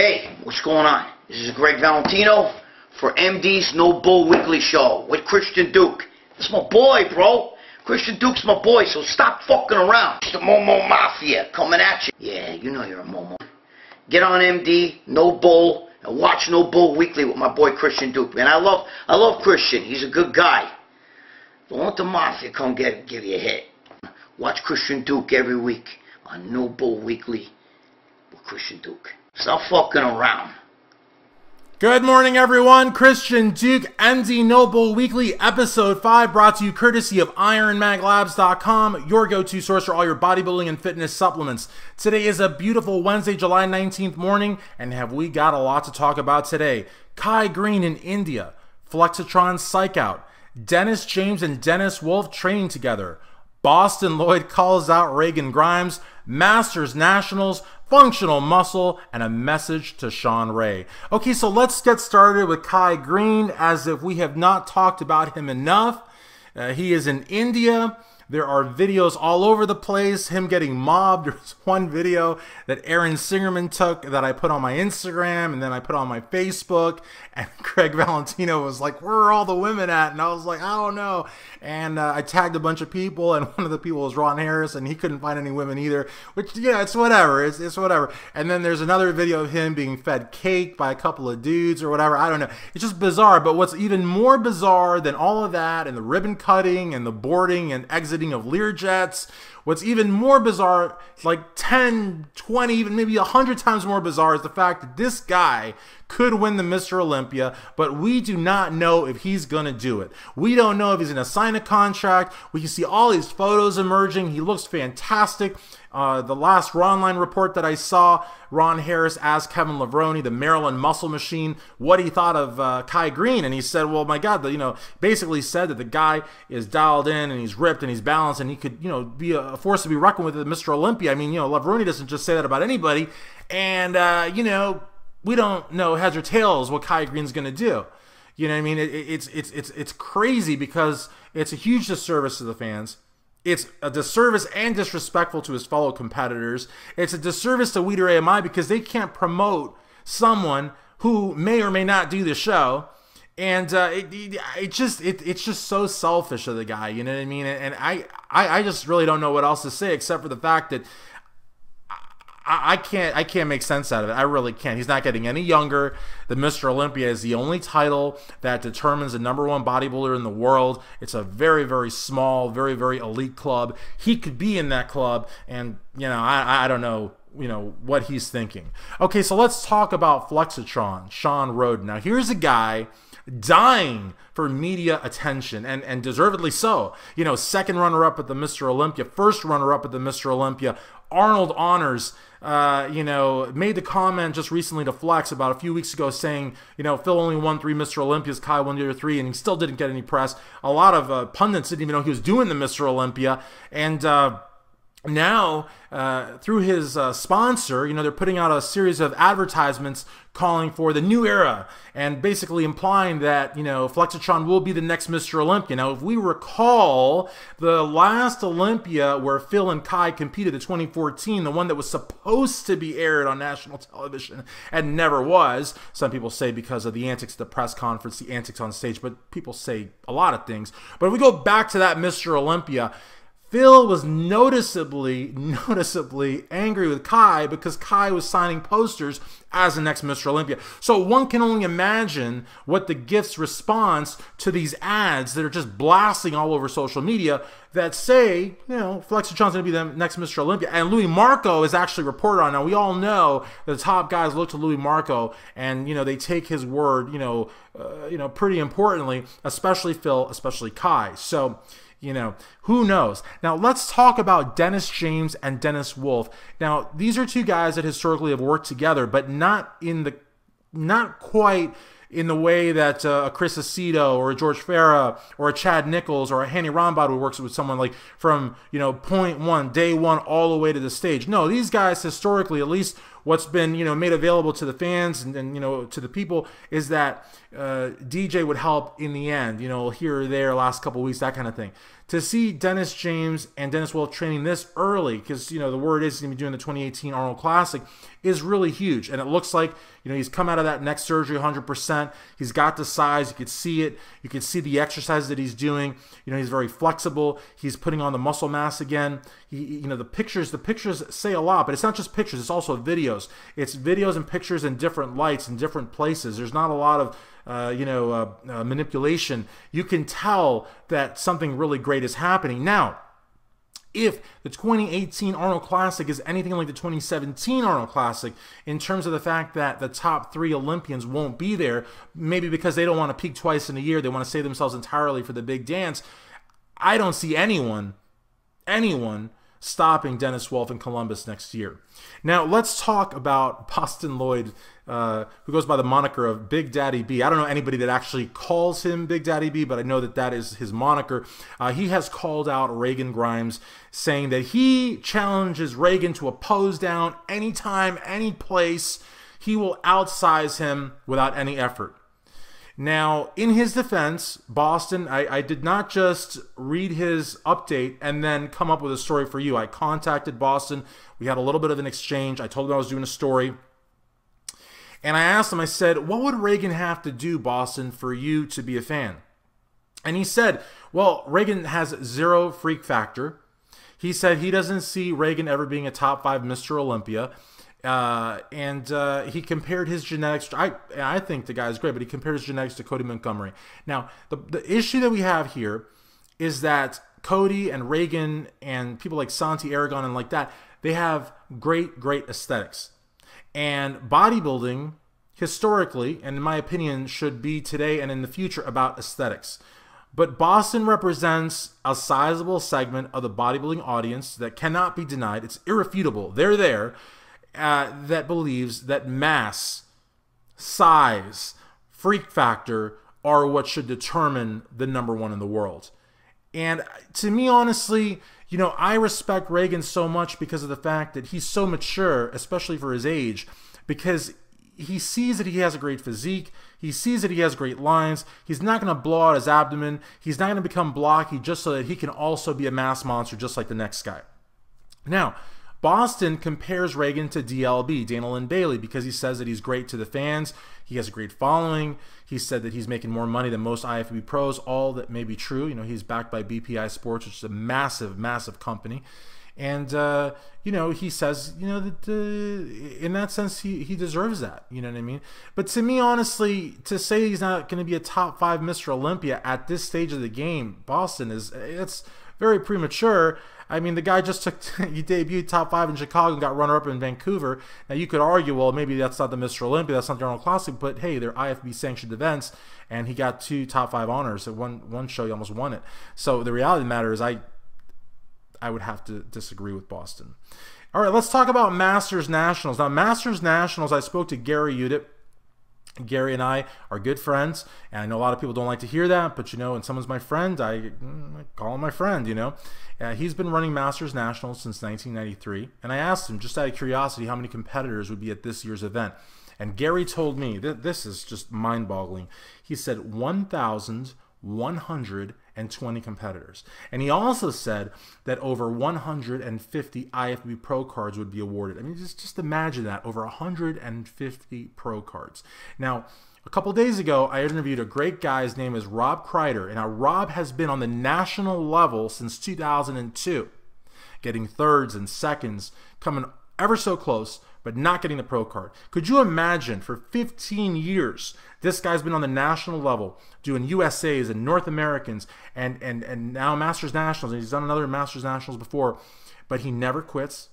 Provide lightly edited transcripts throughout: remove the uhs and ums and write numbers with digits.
Hey, what's going on? This is Greg Valentino for MD's No Bull Weekly Show with Christian Duque. That's my boy, bro. Christian Duque's my boy, so stop fucking around. It's the Momo Mafia coming at you. Yeah, you know you're a Momo. Get on MD, No Bull, and watch No Bull Weekly with my boy Christian Duque. And I love Christian. He's a good guy. Don't let the Mafia come give you a hit. Watch Christian Duque every week on No Bull Weekly with Christian Duque. Stop fucking around. Good morning, everyone. Christian Duque, MD No Bull Weekly, Episode 5, brought to you courtesy of IronMagLabs.com, your go-to source for all your bodybuilding and fitness supplements. Today is a beautiful Wednesday, July 19th morning, and have we got a lot to talk about today. Greene in India, Flexatron Psych out, Dennis James and Dennis Wolf training together, Boston Lloyd calls out Reagan Grimes, Masters Nationals, functional muscle, and a message to Shawn Ray. Okay, so let's get started with Greene, as if we have not talked about him enough. He is in India. There are videos all over the place, him getting mobbed. There's one video that Aaron Singerman took that I put on my Instagram and then I put on my Facebook, and Greg Valentino was like, where are all the women at? And I was like, I don't know. And I tagged a bunch of people, and one of the people was Ron Harris, and he couldn't find any women either, which, yeah, it's whatever. It's whatever. And then there's another video of him being fed cake by a couple of dudes or whatever. I don't know. It's just bizarre. But what's even more bizarre than all of that, and the ribbon cutting and the boarding and exiting of Learjets, what's even more bizarre, like 10, 20, even maybe 100 times more bizarre, is the fact that this guy could win the Mr. Olympia, but we do not know if he's going to do it. We don't know if he's going to sign a contract. We can see all these photos emerging. He looks fantastic. The last Raw Online report that I saw, Ron Harris asked Kevin Levrone, the Maryland Muscle Machine, what he thought of Greene, and he said, well, my God, basically said that the guy is dialed in and he's ripped and he's balanced and he could, be a force to be reckoned with at Mr. Olympia. I mean, Levrone doesn't just say that about anybody, and we don't know heads or tails what Greene's going to do. You know what I mean? It's crazy because it's a huge disservice to the fans. It's a disservice and disrespectful to his fellow competitors. It's a disservice to Weider AMI because they can't promote someone who may or may not do the show. And it's just so selfish of the guy, you know what I mean? And I just really don't know what else to say except for the fact that I can't make sense out of it. I really can't. He's not getting any younger. The Mr. Olympia is the only title that determines the #1 bodybuilder in the world. It's a very, very small, very, very elite club. He could be in that club, and I don't know what he's thinking. Okay, so let's talk about Flexatron, Shawn Rhoden. Now here's a guy dying for media attention, and deservedly so. Second runner-up at the Mr. Olympia, first runner-up at the Mr. Olympia. Arnold Honors, made the comment just recently to Flex about a few weeks ago saying, Phil only won 3 Mr. Olympias, Kai won the other 3, and he still didn't get any press. A lot of pundits didn't even know he was doing the Mr. Olympia, and now, through his sponsor, they're putting out a series of advertisements calling for the new era and basically implying that, Flexatron will be the next Mr. Olympia. Now, if we recall, the last Olympia where Phil and Kai competed, the 2014, the one that was supposed to be aired on national television and never was. Some people say because of the antics at the press conference, the antics on stage, but people say a lot of things. But if we go back to that Mr. Olympia, Phil was noticeably angry with Kai because Kai was signing posters as the next Mr. Olympia. So one can only imagine what the Gift's response to these ads that are just blasting all over social media that say, Flexatron's going to be the next Mr. Olympia. And Louis Marco is actually reported on. Now, we all know that the top guys look to Louis Marco and, they take his word, pretty importantly, especially Phil, especially Kai. So, who knows? Now, let's talk about Dennis James and Dennis Wolf. Now, these are two guys that historically have worked together, but not quite in the way that a Chris Aceto or a George Farah or a Chad Nichols or a Hanny Rombod would work with someone like from, point one, day one, all the way to the stage. No, these guys historically, at least what's been, made available to the fans and to the people, is that DJ would help in the end, here or there, last couple of weeks, that kind of thing. To see Dennis James and Dennis Wolf training this early, because, you know, the word is he's going to be doing the 2018 Arnold Classic, is really huge. And it looks like, you know, he's come out of that neck surgery 100%. He's got the size. You could see it. You could see the exercises that he's doing. You know, he's very flexible. He's putting on the muscle mass again. You know, the pictures say a lot, but it's not just pictures. It's also videos. It's videos and pictures in different lights in different places. There's not a lot of manipulation. You can tell that something really great is happening. Now, if the 2018 Arnold Classic is anything like the 2017 Arnold Classic in terms of the fact that the top 3 Olympians won't be there, maybe because they don't want to peak twice in a year, they want to save themselves entirely for the big dance, I don't see anyone stopping Dennis Wolf in Columbus next year. Now, let's talk about Boston Lloyd, who goes by the moniker of Big Daddy B. I don't know anybody that actually calls him Big Daddy B, but I know that that is his moniker. He has called out Reagan Grimes, saying that he challenges Reagan to a pose down anytime, any place. He will outsize him without any effort. Now, in his defense, Boston, I did not just read his update and then come up with a story for you. I contacted Boston. We had a little bit of an exchange. I told him I was doing a story. And I asked him, I said, what would Reagan have to do, Boston, for you to be a fan? And he said, well, Reagan has 0 freak factor. He said he doesn't see Reagan ever being a top 5 Mr. Olympia. He compared his genetics. I think the guy's great, but he compared his genetics to Cody Montgomery. Now, the issue that we have here is that Cody and Reagan and people like Santi Aragon and like that, they have great aesthetics. And bodybuilding, historically, and in my opinion, should be today and in the future about aesthetics. But Boston represents a sizable segment of the bodybuilding audience that cannot be denied. It's irrefutable. They're there. That believes that mass, size, freak factor are what should determine the #1 in the world. And to me, honestly, you know, I respect Reagan so much because of the fact that he's so mature, especially for his age, because he sees that he has a great physique. He sees that he has great lines. He's not going to blow out his abdomen. He's not going to become blocky just so that he can also be a mass monster just like the next guy. Now, Boston compares Reagan to DLB, Dana Lynn Bailey, because he says that he's great to the fans. He has a great following. He said that he's making more money than most IFBB pros. All that may be true. You know, he's backed by BPI Sports, which is a massive company. And, you know, he says, you know, that in that sense, he deserves that. You know what I mean? But to me, honestly, to say he's not going to be a top 5 Mr. Olympia at this stage of the game, Boston, it's very premature. I mean, the guy just he debuted top 5 in Chicago and got runner-up in Vancouver. Now, you could argue, well, maybe that's not the Mr. Olympia, that's not the Arnold Classic, but hey, they're IFBB-sanctioned events, and he got 2 top 5 honors. At one show, he almost won it. So the reality of the matter is I would have to disagree with Boston. All right, let's talk about Masters Nationals. Now, Masters Nationals, I spoke to Gary Udit. Gary and I are good friends, and I know a lot of people don't like to hear that, but you know, when someone's my friend, I call him my friend, you know. He's been running Masters Nationals since 1993, and I asked him, just out of curiosity, how many competitors would be at this year's event. And Gary told me, this is just mind-boggling, he said 1,120 competitors. And he also said that over 150 IFBB Pro cards would be awarded. I mean, just imagine that, over 150 Pro cards. Now, a couple days ago, I interviewed a great guy. His name is Rob Kreider. And now Rob has been on the national level since 2002, getting thirds and seconds, coming ever so close, but not getting the pro card. Could you imagine, for 15 years, this guy's been on the national level, doing USAs and North Americans, and now Masters Nationals, and he's done another Masters Nationals before, but he never quits,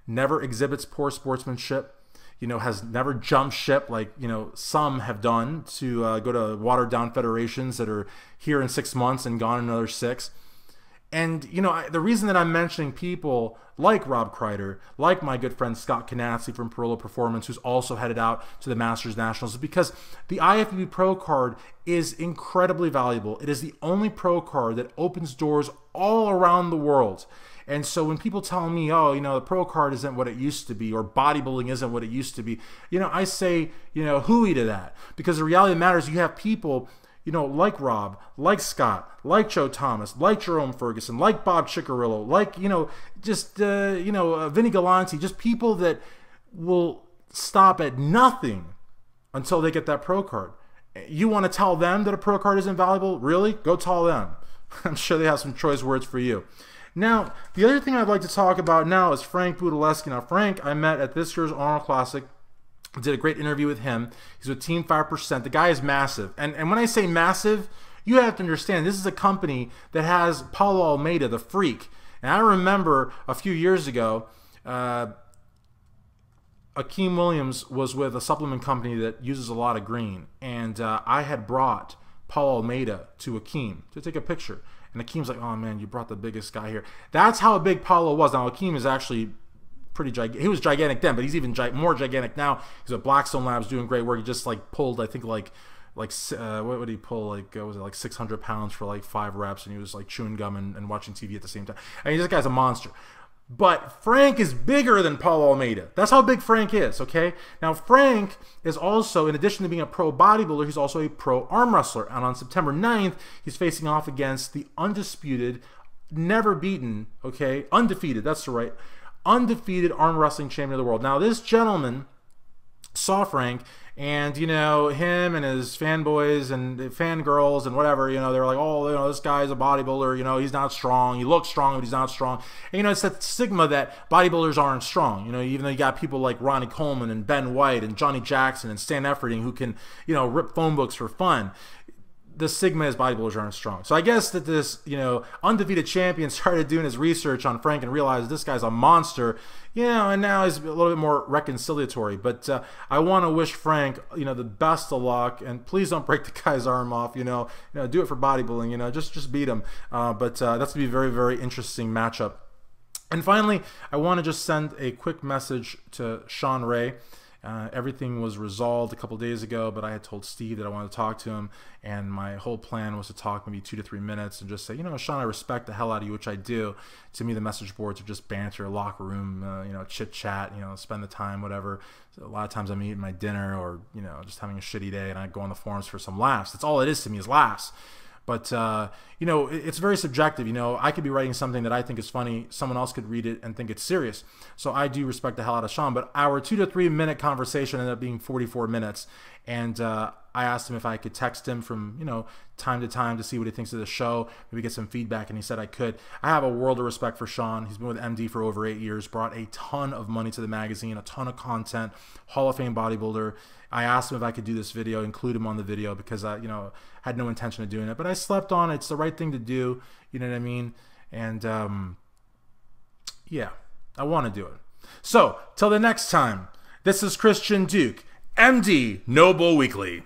never exhibits poor sportsmanship, you know, has never jumped ship like, you know, some have done to go to watered down federations that are here in 6 months and gone in another 6. And, you know, the reason that I'm mentioning people like Rob Kreider, like my good friend Scott Canazzi from Perillo Performance, who's also headed out to the Masters Nationals, is because the IFBB Pro card is incredibly valuable. It is the only pro card that opens doors all around the world. And so when people tell me, oh, you know, the pro card isn't what it used to be, or bodybuilding isn't what it used to be, you know, I say, you know, hooey to that. Because the reality of the matter is you have people, you know, like Rob, like Scott, like Joe Thomas, like Jerome Ferguson, like Bob Ciccarillo, like, you know, just, Vinny Galante, just people that will stop at nothing until they get that pro card. You want to tell them that a pro card isn't valuable? Really? Go tell them. I'm sure they have some choice words for you. Now, the other thing I'd like to talk about now is Frank Budleski. Now, Frank, I met at this year's Arnold Classic. I did a great interview with him. He's with Team 5%. The guy is massive. And when I say massive, you have to understand, this is a company that has Paulo Almeida, the freak. And I remember a few years ago, Akeem Williams was with a supplement company that uses a lot of Greene. And I had brought Paulo Almeida to Akeem to take a picture. And Akeem's like, oh man, you brought the biggest guy here. That's how big Paulo was. Now, Akeem is actually pretty gigantic. He was gigantic then, but he's even more gigantic now. He's at Blackstone Labs doing great work. He just like pulled, I think what would he pull? Like, was it like 600 pounds for like 5 reps? And he was like chewing gum and watching TV at the same time. I mean, this guy's a monster. But Frank is bigger than Paulo Almeida. That's how big Frank is, okay? Now, Frank is also, in addition to being a pro bodybuilder, he's also a pro arm wrestler. And on September 9th, he's facing off against the undisputed, never beaten, okay, undefeated, that's the right, undefeated arm wrestling champion of the world. Now, this gentleman saw Frank, and, you know, him and his fanboys and fangirls and whatever, you know, they were like, oh, you know, this guy's a bodybuilder, you know, he's not strong. He looks strong, but he's not strong. And, you know, it's that stigma that bodybuilders aren't strong. You know, even though you got people like Ronnie Coleman and Ben White and Johnny Jackson and Stan Efferding who can, you know, rip phone books for fun. The stigma is bodybuilders aren't strong. So I guess that this, you know, undefeated champion started doing his research on Frank and realized this guy's a monster, you know, and now he's a little bit more reconciliatory. But I want to wish Frank, you know, the best of luck, and please don't break the guy's arm off, you know, do it for bodybuilding, you know, just beat him. But that's going to be a very, very interesting matchup. And finally, I want to just send a quick message to Shawn Ray. Everything was resolved a couple days ago, but I had told Steve that I wanted to talk to him, and my whole plan was to talk maybe 2 to 3 minutes and just say, you know, Shawn, I respect the hell out of you, which I do. To me, the message boards are just banter, locker room, you know, chit chat, you know, spend the time, whatever. So a lot of times I'm eating my dinner or, you know, just having a shitty day, and I go on the forums for some laughs. That's all it is to me, is laughs. But, you know, it's very subjective. You know, I could be writing something that I think is funny. Someone else could read it and think it's serious. So I do respect the hell out of Shawn. But our 2 to 3 minute conversation ended up being 44 minutes. And I asked him if I could text him from, you know, time to time to see what he thinks of the show, maybe get some feedback, and he said I could. I have a world of respect for Shawn. He's been with MD for over 8 years, brought a ton of money to the magazine, a ton of content, Hall of Fame bodybuilder. I asked him if I could do this video, include him on the video, because I, you know, had no intention of doing it, but I slept on it. It's the right thing to do, you know what I mean? And yeah, I want to do it. So, till the next time, this is Christian Duque, MD, No Bull Weekly.